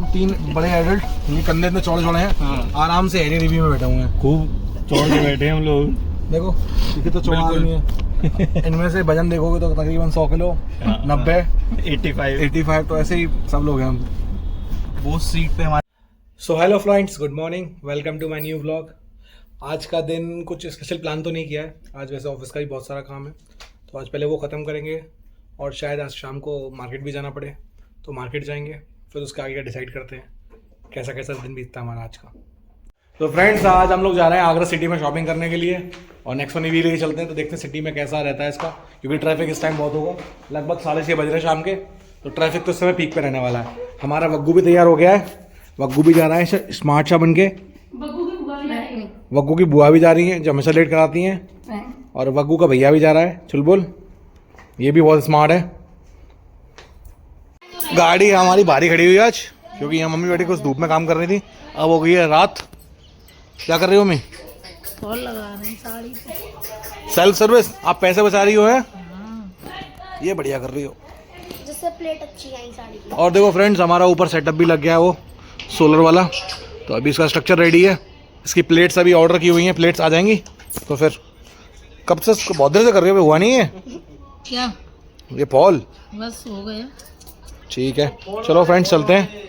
तीन बड़े एडल्ट, ये कंधे में चौड़े चौड़े हैं। हाँ। आराम से हेरी रिव्यू में बैठे हुए हैं, खूब चौड़ के बैठे हैं हम लोग। देखो ये तो चौड़ा आदमी है। इनमें से वजन देखोगे तो तकरीबन 100 किलो, 90, 85 तो ऐसे ही सब लोग हैं हम। वो सीट पे हमारे। So hello friends, good morning, welcome to my new vlog. आज का दिन कुछ स्पेशल प्लान तो नहीं किया है, आज वैसे ऑफिस का भी बहुत सारा काम है, तो आज पहले वो ख़त्म करेंगे और शायद आज शाम को मार्केट भी जाना पड़े तो मार्केट जाएंगे, फिर उसका आगे का डिसाइड करते हैं कैसा कैसा दिन बीतता है हमारा आज का। तो फ्रेंड्स, आज हम लोग जा रहे हैं आगरा सिटी में शॉपिंग करने के लिए और नेक्स्ट वन भी लेके चलते हैं, तो देखते हैं सिटी में कैसा रहता है इसका, क्योंकि ट्रैफिक इस टाइम बहुत होगा। लगभग 6:30 बज रहे हैं शाम के, तो ट्रैफिक तो इस समय पीक पे रहने वाला है। हमारा वग्गू भी तैयार हो गया है, वग्गू भी जा रहा है स्मार्ट सा बन के। वग्गू की बुआ भी जा रही है जो हमेशा लेट कराती हैं, और वग्गू का भैया भी जा रहा है चुलबुल, ये भी बहुत स्मार्ट है। गाड़ी हमारी भारी खड़ी हुई है आज, क्योंकि यहाँ मम्मी बैठी कुछ धूप में काम कर रही थी, अब हो गई है रात। क्या कर रही हो मम्मी? फॉल लगा रही साड़ी पे। सेल्फ सर्विस, आप पैसे बचा रही हो है? ये बढ़िया कर रही हो, जिससे प्लेट अच्छी आई साड़ी की। और देखो फ्रेंड्स, हमारा ऊपर सेटअप भी लग गया है वो सोलर वाला, तो अभी इसका स्ट्रक्चर रेडी है। इसकी प्लेट्स अभी ऑर्डर की हुई हैं, प्लेट्स आ जाएंगी। तो फिर कब से बहुत देर से कर रही हो, हुआ नहीं है क्या ये फॉल? बस हो गया। ठीक है, चलो फ्रेंड्स चलते हैं।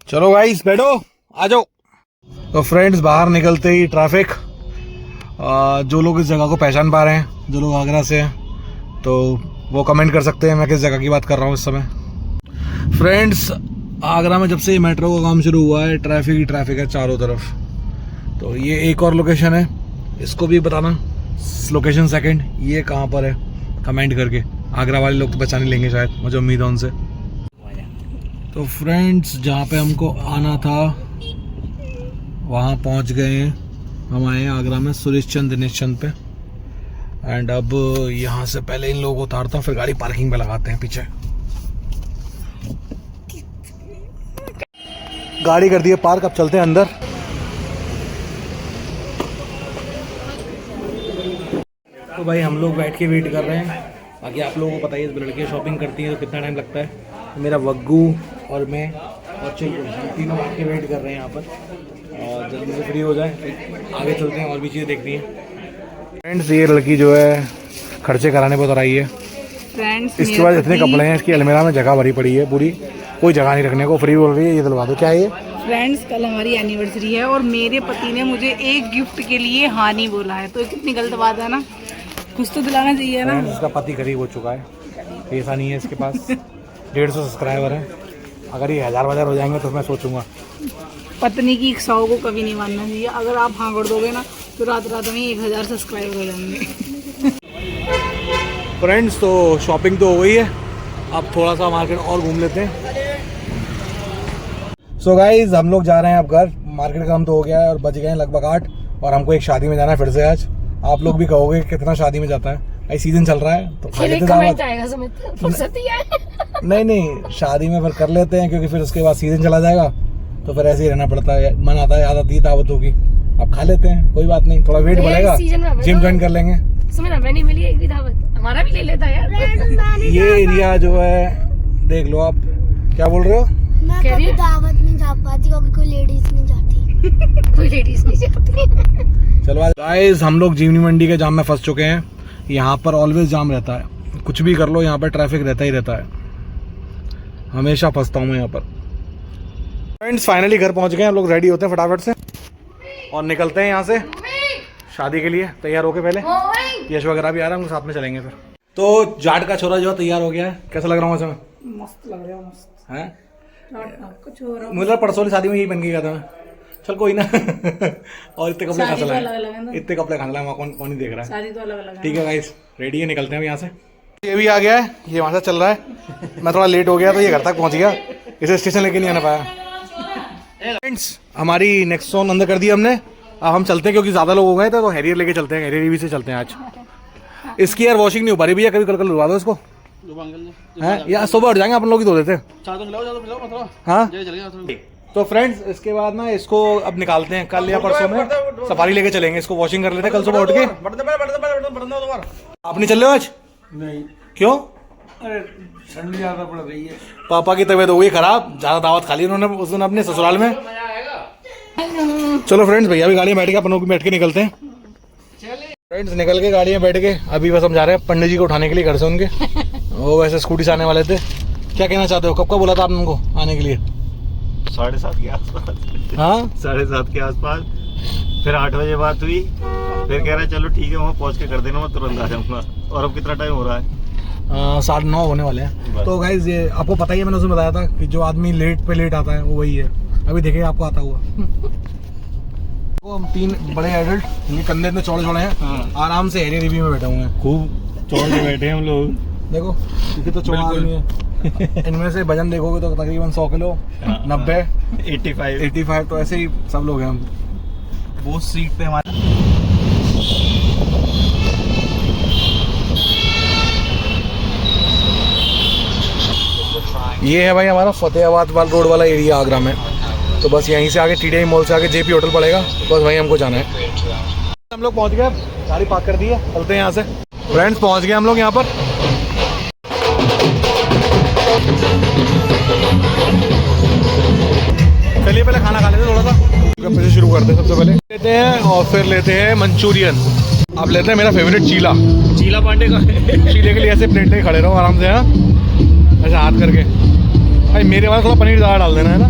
चलो गाइस बैठो, आ जाओ। तो फ्रेंड्स, बाहर निकलते ही ट्रैफिक, जो लोग इस जगह को पहचान पा रहे हैं, जो लोग आगरा से हैं, तो वो कमेंट कर सकते हैं मैं किस जगह की बात कर रहा हूँ इस समय। फ्रेंड्स, आगरा में जब से मेट्रो का काम शुरू हुआ है, ट्रैफिक ही ट्रैफिक है चारों तरफ। तो ये एक और लोकेशन है, इसको भी बताना लोकेशन सेकंड, ये कहाँ पर है कमेंट करके। आगरा वाले लोग तो पहचान लेंगे शायद, मुझे उम्मीद है उनसे। तो फ्रेंड्स, जहाँ पे हमको आना था वहाँ पहुँच गए हैं। हम आए हैं आगरा में सुरेश चंद दिनेश चंद पे, एंड अब यहाँ से पहले इन लोगों को उतारता हूँ, फिर गाड़ी पार्किंग पे लगाते हैं पीछे। गाड़ी कर दी है पार्क, अब चलते हैं अंदर। तो भाई हम लोग बैठ के वेट कर रहे हैं, बाकी आप लोगों को पता ही है लड़कियाँ शॉपिंग करती हैं तो कितना टाइम लगता है। मेरा वग्गू और मैं और चिल्कुल तीनों बैठ के वेट कर रहे हैं यहाँ पर, और जल्दी से फ्री हो जाए आगे चलते हैं, और भी चीज़ें देखनी है। फ्रेंड्स, ये लड़की जो है खर्चे कराने पर उतर आई है। फ्रेंड्स, इसके बाद इतने कपड़े हैं, इसकी अलमीरा में जगह भरी पड़ी है पूरी, कोई जगह नहीं रखने को, फ्री बोल रही है ये दिलवा दो। क्या है ये? फ्रेंड्स, कल हमारी एनिवर्सरी है और मेरे पति ने मुझे एक गिफ्ट के लिए हाँ नहीं बोला है, तो कितनी गलत बात है ना, कुछ तो दिलाना चाहिए ना। इसका पति गरीब हो चुका है, पैसा नहीं है इसके पास, 150 सब्सक्राइबर है, अगर ये 1000 हो जाएंगे तो मैं सोचूंगा। पत्नी की इच्छाओं को कभी नहीं मानना चाहिए, अगर आप हाँ कर दोगे ना तो रात रात में 1000 सब्सक्राइबर हो जाएंगे। फ्रेंड्स, तो शॉपिंग तो हो गई है, अब थोड़ा सा मार्केट और घूम लेते हैं। सो गाइज, हम लोग जा रहे हैं अब घर, मार्केट का काम तो हो गया है और बज गए हैं लगभग 8, और हमको एक शादी में जाना है फिर से आज। आप लोग भी कहोगे कितना शादी में जाता है, भाई सीजन चल रहा है तो खा लेते नहीं, शादी में फिर कर लेते हैं, क्योंकि फिर उसके बाद सीजन चला जाएगा तो फिर ऐसे ही रहना पड़ता है, मन आता है, याद आती है दावतों की। अब खा लेते हैं, कोई बात नहीं, थोड़ा वेट बढ़ेगा, जिम ज्वाइन कर लेंगे। हमें नहीं मिली एक भी दावत, हमारा भी ले लेता यार। ये एरिया जो है देख लो आप। क्या बोल रहे हो? मैं कभी दावत नहीं जा पाती क्योंकि कोई लेडीज नहीं जाती। कोई लेडीज नहीं जाती। चलो गाइस, हम लोग जीवनी मंडी के जाम में फंस चुके हैं। यहाँ पर ऑलवेज जाम रहता है, कुछ भी कर लो यहाँ पर ट्रैफिक रहता ही रहता है, हमेशा फंसता हूँ मैं यहाँ पर। फ्रेंड्स, फाइनली घर पहुँच गए, हम लोग रेडी होते हैं फटाफट से और निकलते हैं यहाँ से शादी के लिए। तैयार होके पहले यश वगैरह भी आ रहा है, हम साथ में चलेंगे फिर। तो जाट का छोरा जो तैयार हो गया है, कैसा लग रहा हूँ इसमें? मस्त लग रहा है, मस्त है। कुछ हो रहा है। मुझे परसों वाली शादी में यही पहन के गया था मैं। चल कोई ना। और इतने कपड़े कहाँ से लाए? इतने कपड़े कहाँ से लाए, कौन नहीं देख रहा है। शादी तो अलग अलग है। ठीक है गाइस, रेडी है, निकलते हैं यहाँ से। ये भी आ गया है, ये वहाँ से चल रहा है। मैं थोड़ा लेट हो गया तो ये घर तक पहुँच गया, इसे स्टेशन लेके नहीं आना पाया। फ्रेंड्स, हमारी नेक्सॉन अंदर कर दी हमने, अब हम चलते हैं क्योंकि ज़्यादा लोग हो गए थे, तो हैरियर लेके चलते हैं, हैरियर भी से चलते हैं आज। इसकी यार वॉशिंग नहीं हो पा रही भैया, कभी कल लुवा दो इसको। हैं या सुबह उठ जाएंगे अपन लोग ही धो देते हैं। हाँ तो फ्रेंड्स इसके बाद ना इसको अब निकालते हैं, कल या परसों में सफारी लेके चलेंगे, इसको वॉशिंग कर लेते हैं कल सुबह उठ के। आप नहीं चल रहे हो आज? नहीं, क्यों? अरे ठंडी ज्यादा पड़ रही है। पापा की तबीयत हो गई खराब, ज्यादा दावत खा ली उन्होंने उस दिन अपने ससुराल में। चलो फ्रेंड्स भैया भी गाड़ी में बैठ के, अपन लोग भी बैठ के निकलते हैं। फ्रेंड्स निकल के गाड़ी में बैठ के अभी बस हम जा रहे हैं पंडित जी को उठाने के लिए घर से उनके। वो वैसे स्कूटी से आने वाले थे। क्या कहना चाहते हो, कब का बोला था आपने उनको आने के लिए? 7:30 के आसपास। हाँ 7:30 के आसपास। फिर 8 बजे बात हुई, फिर कह रहा चलो ठीक है वहाँ पहुँच के कर देना, मैं तुरंत आ जाऊँगा। और अब कितना टाइम हो रहा है? 9:30 होने वाले हैं। तो गाइज ये आपको पता ही है, मैंने उसमें बताया था कि जो आदमी लेट पे लेट आता है वो वही है। अभी देखेंगे आपको आता हुआ। वो हम 3 बड़े एडल्ट, ये कंधे इतने चौड़े चौड़े हैं, आराम से एरिया रिव्यू में बैठे हुए हैं। खूब चौड़ के बैठे हैं हम लोग। देखो क्योंकि तो चौड़ा आदमी है। इनमें से वजन देखोगे तो तकरीबन 100 किलो, 90, 85 तो ऐसे ही सब लोग हैं हम। वो सीट पे हमारे ये है भाई हमारा फतेहाबाद वाला रोड वाला एरिया आगरा में। तो बस यहीं से आगे TDI मॉल से आगे JP होटल पड़ेगा, बस वहीं हमको जाना है। हम लोग पहुंच गए, गाड़ी पार्क कर दी है, चलते हैं यहाँ से। फ्रेंड्स पहुंच गए हम लोग यहाँ पर। चलिए पहले खाना खा लेते हैं थोड़ा सा, फिर शुरू करते हैं। सबसे पहले लेते हैं और फिर लेते हैं मंचूरियन। आप लेते हैं मेरा फेवरेट चीला पांडे का। चीले के लिए ऐसे प्लेट लेके खड़े रहो आराम से, हाँ ऐसे हाथ करके। भाई मेरे पास थोड़ा पनीर ज़्यादा डाल देना है ना।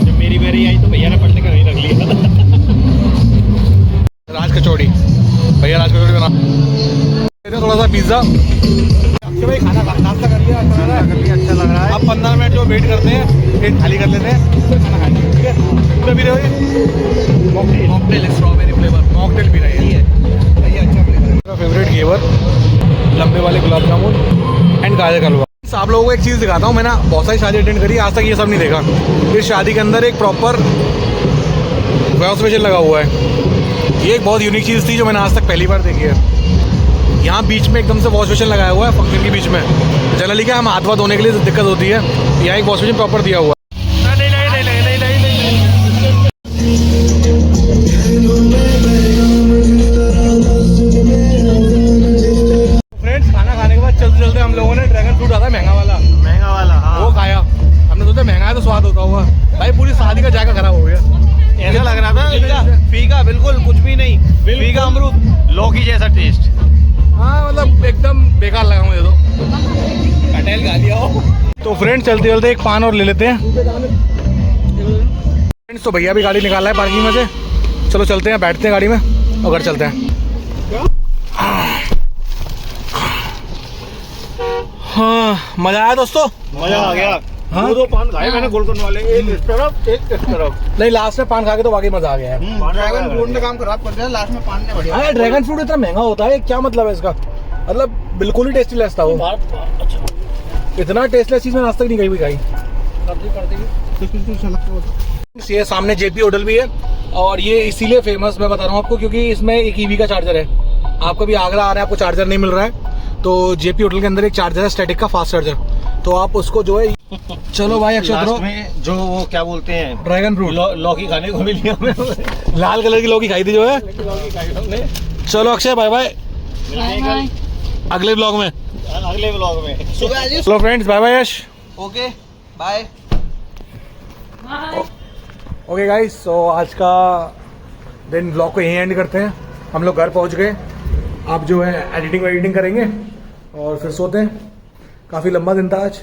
जब मेरी बारी आई तो भैया ने पलटे कर रख लिया। राज कचौड़ी, भैया राज कचौड़ी बना थोड़ा सा पिज्ज़ा। भाई खाना नाश्ता कर लिया, अच्छा लग रहा है। अब 15 मिनट जो वेट करते हैं, पेट खाली कर लेते हैं, फिर खाना खाएंगे, ठीक है? तो भी रहोगे मॉकटेल स्ट्रॉबेरी फ्लेवर मॉकटेल भी रही है, ये अच्छा फ्लेवर है। मेरा फेवरेट घेवर, लंबे वाले गुलाब जामुन एंड गाजर का हलवा। आप लोगों को एक चीज़ दिखाता हूँ, मैंने बहुत सारी शादी अटेंड करी, आज तक ये सब नहीं देखा। इस शादी के अंदर एक प्रॉपर वॉश बेसिन लगा हुआ है। ये एक बहुत यूनिक चीज़ थी जो मैंने आज तक पहली बार देखी है। यहाँ बीच में एकदम से वॉश बेसिन लगाया हुआ है फंक्शन के बीच में। जनरली क्या हम हाथ वाथ धोने के लिए दिक्कत होती है, यहाँ एक वॉश बेसिन प्रॉपर दिया हुआ है। फ्रेंड्स खाना खाने के बाद चलते चलते हम लोगों ने ड्रैगन फ्रूट आता है महंगा वाला, हाँ। वो खाया। हमने सोचा महंगा है तो स्वाद होता होगा, भाई पूरी शादी का जायका खराब हो गया। ऐसा लग रहा था फीका, बिल्कुल कुछ भी नहीं, फीका अमरूद, लौकी जैसा टेस्ट। हाँ मतलब एकदम बेकार लगा मुझे तो, कटहल खा लिया हो। तो फ्रेंड्स चलते चलते एक पान और ले लेते हैं। फ्रेंड्स तो भैया भी गाड़ी निकाला है पार्किंग में से, चलो चलते हैं, बैठते हैं गाड़ी में और घर चलते हैं। हाँ मजा आया दोस्तों, मजा आ गया। हाँ? 2 पान खाए मैंने गोलकंद वाले, एक इस तरफ एक इस तरफ। नहीं लास्ट में पान खा के तो वाकई मजा आ गया है। ड्रैगन फ्रूट ने काम खराब कर दिया, लास्ट में पान ने बढ़िया। हाँ ड्रैगन फ्रूट इतना महंगा होता है, क्या मतलब है इसका? मतलब बिल्कुल ही टेस्टीलेस था वो। इतना टेस्टलेस चीज मैंने आज तक नहीं कहीं भी खाई। ये सामने JP होटल भी है, और ये इसीलिए फेमस मैं बता रहा हूँ आपको क्योंकि इसमें एक EV का चार्जर है। आपको भी आगरा आ रहा है, आपको चार्जर नहीं मिल रहा है, तो JP होटल के अंदर एक चार्जर है स्टैटिक का फास्ट चार्जर, तो आप उसको जो है चलो भाई अक्षय में जो वो क्या बोलते हैं ड्रैगन फ्रूट लौकी खाने को मिली हमें। लाल कलर की लौकी खाई थी जो है। चलो अक्षय बाय बाय, अगले ब्लॉग में। चलो फ्रेंड्स बाय बाय यश, ओके बाय। ओके गाइस, तो आज का दिन ब्लॉग को यहीं एंड करते हैं। हम लोग घर पहुंच गए, आप जो है एडिटिंग करेंगे और फिर सोते हैं। काफ़ी लंबा दिन था आज।